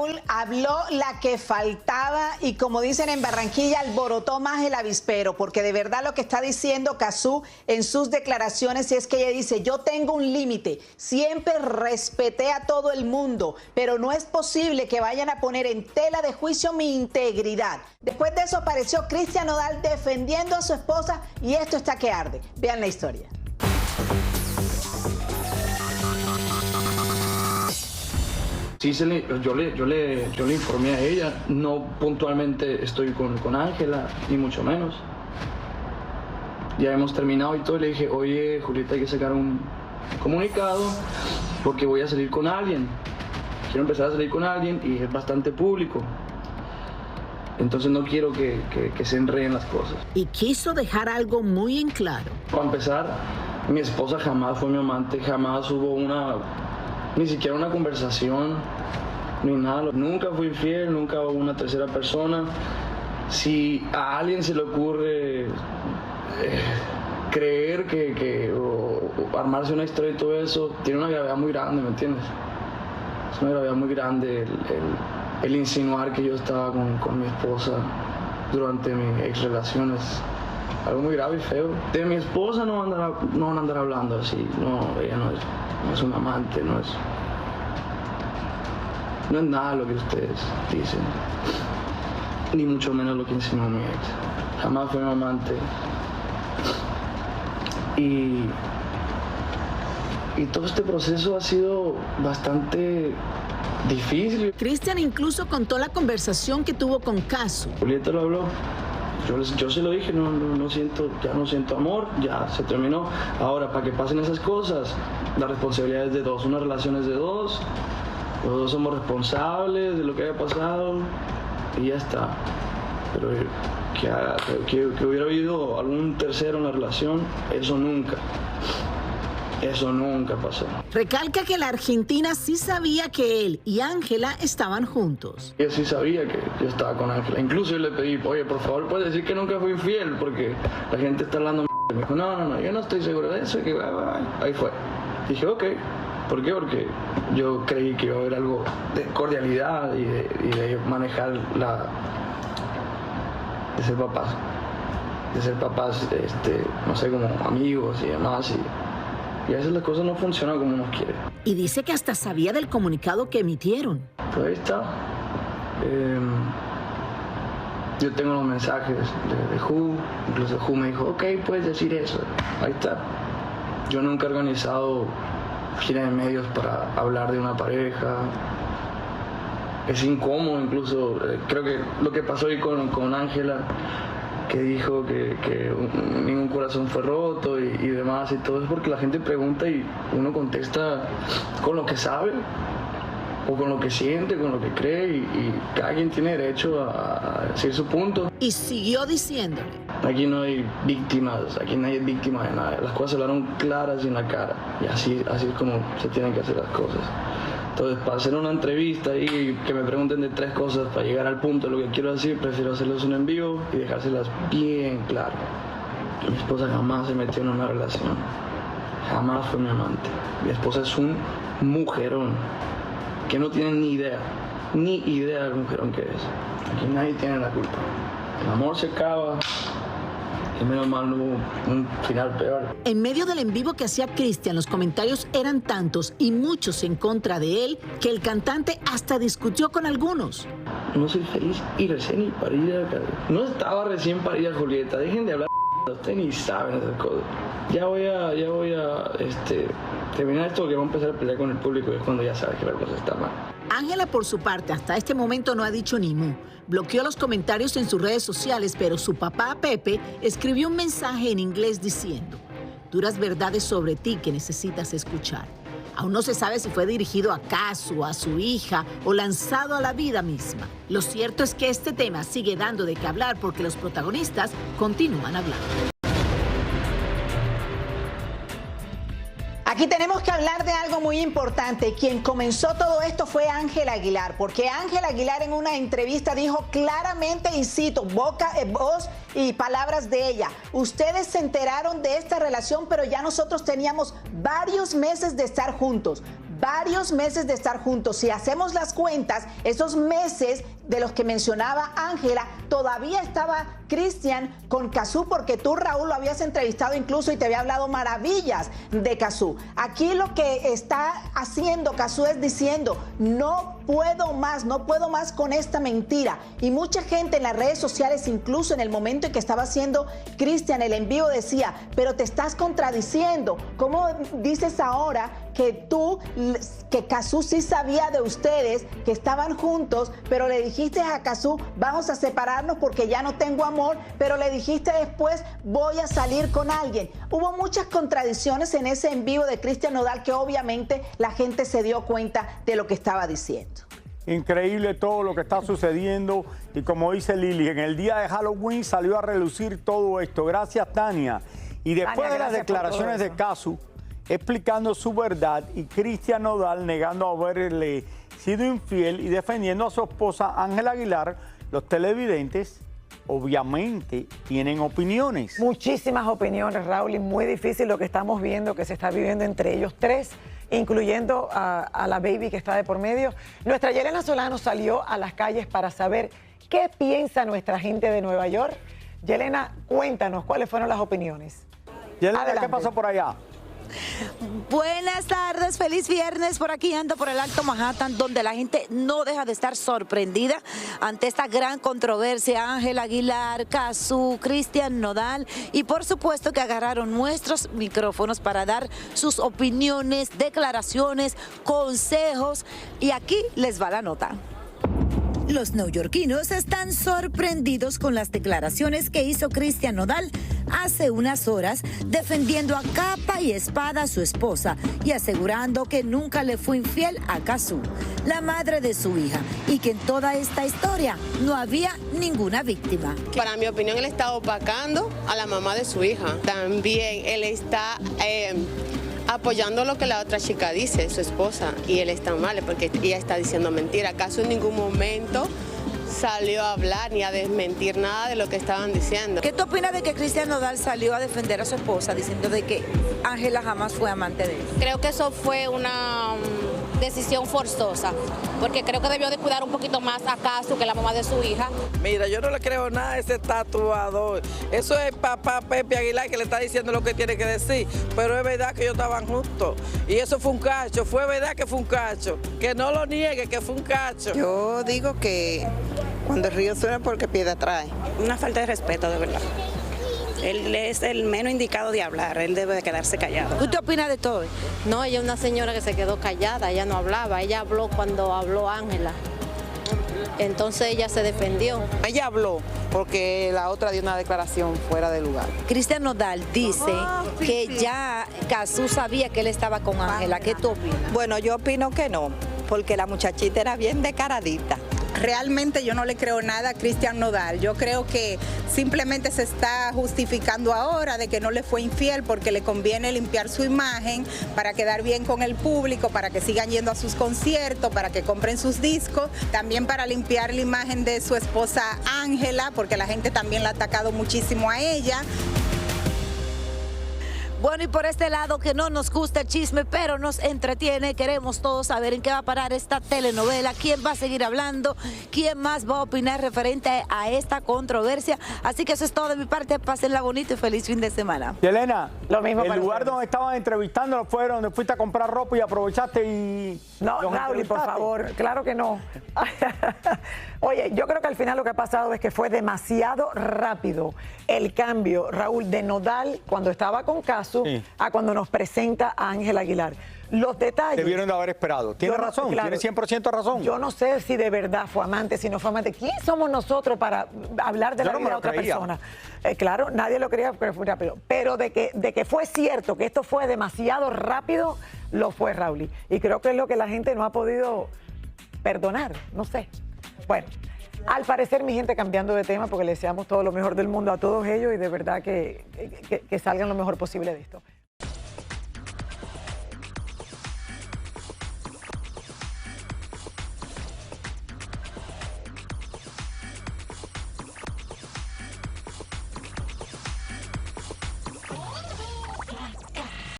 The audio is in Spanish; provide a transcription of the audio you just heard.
Raúl, habló la que faltaba y, como dicen en Barranquilla, alborotó más el avispero, porque de verdad lo que está diciendo Cazzu en sus declaraciones es que ella dice: yo tengo un límite, siempre respeté a todo el mundo, pero no es posible que vayan a poner en tela de juicio mi integridad. Después de eso apareció Cristian Nodal defendiendo a su esposa y esto está que arde. Vean la historia. Sí, yo le informé a ella, no puntualmente estoy con Ángela, ni mucho menos. Ya hemos terminado y todo, y le dije: oye, Julieta, hay que sacar un comunicado porque voy a salir con alguien. Quiero empezar a salir con alguien y es bastante público. Entonces no quiero que se enreden las cosas. Y quiso dejar algo muy en claro. Para empezar, mi esposa jamás fue mi amante, jamás hubo ni siquiera una conversación, ni nada. Nunca fui infiel, nunca hubo una tercera persona. Si a alguien se le ocurre creer o armarse una historia y todo eso, tiene una gravedad muy grande, ¿me entiendes? Es una gravedad muy grande el insinuar que yo estaba con mi esposa durante mis ex relaciones. Algo muy grave y feo. De mi esposa no van a andar hablando así. No, ella no es un amante, no es nada lo que ustedes dicen, ni mucho menos lo que insinuó mi ex. Jamás fue un amante. Y todo este proceso ha sido bastante difícil. Cristian incluso contó la conversación que tuvo con Cazzu. Julieta lo habló. Yo se lo dije, ya no siento amor, ya se terminó. Ahora, para que pasen esas cosas, la responsabilidad es de dos, una relación es de dos, los dos somos responsables de lo que haya pasado y ya está. Pero que hubiera habido algún tercero en la relación, eso nunca pasó. Recalca que la argentina sí sabía que él y Ángela estaban juntos. Ella sí sabía que yo estaba con Ángela. Incluso yo le pedí: oye, por favor, puedes decir que nunca fui infiel, porque la gente está hablando. Me dijo: no, yo no estoy seguro de eso. Ahí fue. Dije: ok. ¿Por qué? Porque yo creí que iba a haber algo de cordialidad y de manejar de ser papás, no sé, como amigos y demás. Y a veces las cosas no funcionan como uno quiere. Y dice que hasta sabía del comunicado que emitieron. Pues ahí está. Yo tengo los mensajes de Ju. Incluso Ju me dijo: ok, puedes decir eso. Ahí está. Yo nunca he organizado giras de medios para hablar de una pareja. Es incómodo incluso. Creo que lo que pasó hoy con Ángela, que dijo que ningún corazón fue roto y demás y todo, es porque la gente pregunta y uno contesta con lo que sabe o con lo que siente, con lo que cree, y cada quien tiene derecho a decir su punto. Y siguió diciéndole: aquí no hay víctimas, aquí nadie es víctima de nada. Las cosas hablaron claras y en la cara, y así es como se tienen que hacer las cosas. Entonces, para hacer una entrevista y que me pregunten de 3 cosas para llegar al punto de lo que quiero decir, prefiero hacerles un en vivo y dejárselas bien claro. Mi esposa jamás se metió en una relación, jamás fue mi amante. Mi esposa es un mujerón que no tiene ni idea del mujerón que es. Aquí nadie tiene la culpa. El amor se acaba. Y menos mal no hubo un final peor. En medio del en vivo que hacía Cristian, los comentarios eran tantos y muchos en contra de él que el cantante hasta discutió con algunos. No soy feliz y recién parida. No estaba recién parida, Julieta. Dejen de hablar. Ustedes ni saben esas cosas. Ya voy a terminar esto, porque voy a empezar a pelear con el público, y es cuando ya sabes que la cosa está mal. Ángela, por su parte, hasta este momento no ha dicho ni mu. Bloqueó los comentarios en sus redes sociales, pero su papá, Pepe, escribió un mensaje en inglés diciendo: duras verdades sobre ti que necesitas escuchar. Aún no se sabe si fue dirigido a Cazzu, a su hija o lanzado a la vida misma. Lo cierto es que este tema sigue dando de qué hablar porque los protagonistas continúan hablando. Aquí tenemos que hablar de algo muy importante. Quien comenzó todo esto fue Ángela Aguilar, porque Ángela Aguilar en una entrevista dijo claramente, y cito, voz y palabras de ella: ustedes se enteraron de esta relación, pero ya nosotros teníamos varios meses de estar juntos, varios meses de estar juntos. Si hacemos las cuentas, esos meses de los que mencionaba Ángela, todavía estaba Cristian con Cazzu, porque tú, Raúl, lo habías entrevistado incluso y te había hablado maravillas de Cazzu. Aquí lo que está haciendo Cazzu es diciendo, no puedo más con esta mentira. Y mucha gente en las redes sociales, incluso en el momento en que estaba haciendo Cristian el envío, decía, pero te estás contradiciendo. ¿Cómo dices ahora que Cazzu sí sabía de ustedes, que estaban juntos, pero le dijiste a Cazzu, vamos a separarnos porque ya no tengo amor, pero le dijiste después, voy a salir con alguien? Hubo muchas contradicciones en ese envío de Cristian Nodal que obviamente la gente se dio cuenta de lo que estaba diciendo. Increíble todo lo que está sucediendo y como dice Lili, en el día de Halloween salió a relucir todo esto. Gracias, Tania. Y después de las declaraciones de Cazzu explicando su verdad y Cristian Nodal negando haberle sido infiel y defendiendo a su esposa Ángela Aguilar, los televidentes obviamente tienen opiniones. Muchísimas opiniones, Raúl, y muy difícil lo que estamos viendo, que se está viviendo entre ellos tres, incluyendo a la baby que está de por medio. Nuestra Yelena Solano salió a las calles para saber qué piensa nuestra gente de Nueva York. Yelena, cuéntanos cuáles fueron las opiniones. Yelena, Adelante. ¿qué pasó por allá? Buenas tardes, feliz viernes. Por aquí ando por el Alto Manhattan, donde la gente no deja de estar sorprendida ante esta gran controversia. Ángela Aguilar, Cazzu, Cristian Nodal, y por supuesto que agarraron nuestros micrófonos para dar sus opiniones, declaraciones, consejos, y aquí les va la nota. Los neoyorquinos están sorprendidos con las declaraciones que hizo Cristian Nodal hace unas horas, defendiendo a capa y espada a su esposa y asegurando que nunca le fue infiel a Cazzu, la madre de su hija, y que en toda esta historia no había ninguna víctima. Para mi opinión, él está opacando a la mamá de su hija. También él está apoyando lo que la otra chica dice, su esposa, y él está mal porque ella está diciendo mentira. ¿Acaso en ningún momento salió a hablar ni a desmentir nada de lo que estaban diciendo? ¿Qué tú opinas de que Cristian Nodal salió a defender a su esposa diciendo de que Ángela jamás fue amante de él? Creo que eso fue una decisión forzosa, porque creo que debió de cuidar un poquito más a Cazzu, que la mamá de su hija. Mira, yo no le creo nada a ese tatuador. Eso es papá Pepe Aguilar que le está diciendo lo que tiene que decir, pero es verdad que ellos estaban juntos. Y eso fue un cacho, fue verdad que fue un cacho. Que no lo niegue, que fue un cacho. Yo digo que cuando el río suena porque piedra trae. Una falta de respeto, de verdad. Él es el menos indicado de hablar, él debe de quedarse callado. ¿Tú te opinas de todo? No, ella es una señora que se quedó callada, ella no hablaba, ella habló cuando habló Ángela. Entonces ella se defendió. Ella habló porque la otra dio una declaración fuera de lugar. Cristian Nodal dice que ya Cazzu sabía que él estaba con Ángela. ¿Qué tú opinas? Bueno, yo opino que no, porque la muchachita era bien descaradita. Realmente yo no le creo nada a Cristian Nodal. Yo creo que simplemente se está justificando ahora de que no le fue infiel porque le conviene limpiar su imagen para quedar bien con el público, para que sigan yendo a sus conciertos, para que compren sus discos, también para limpiar la imagen de su esposa Ángela, porque la gente también la ha atacado muchísimo a ella. Bueno, y por este lado, que no nos gusta el chisme, pero nos entretiene, queremos todos saber en qué va a parar esta telenovela, quién va a seguir hablando, quién más va a opinar referente a esta controversia. Así que eso es todo de mi parte, pásenla bonito y feliz fin de semana. Yelena, Lo mismo el para lugar ustedes. donde estaban entrevistando fue donde fuiste a comprar ropa y aprovechaste y... No, los Raúl, por entrevistaste. favor, claro que no. Oye, yo creo que al final lo que ha pasado es que fue demasiado rápido el cambio, Raúl, de Nodal cuando estaba con Cazzu a cuando nos presenta a Ángela Aguilar. Los detalles... Debieron de haber esperado. Tiene razón, claro, tiene 100% razón. Yo no sé si de verdad fue amante, si no fue amante. ¿Quién somos nosotros para hablar de Yo la no vida me de lo otra creía. persona? Claro, nadie lo creía porque fue rápido. Pero de que fue cierto, que esto fue demasiado rápido, lo fue, Raúl. Y creo que es lo que la gente no ha podido perdonar, no sé. Bueno, al parecer mi gente cambiando de tema porque le deseamos todo lo mejor del mundo a todos ellos y de verdad que salgan lo mejor posible de esto.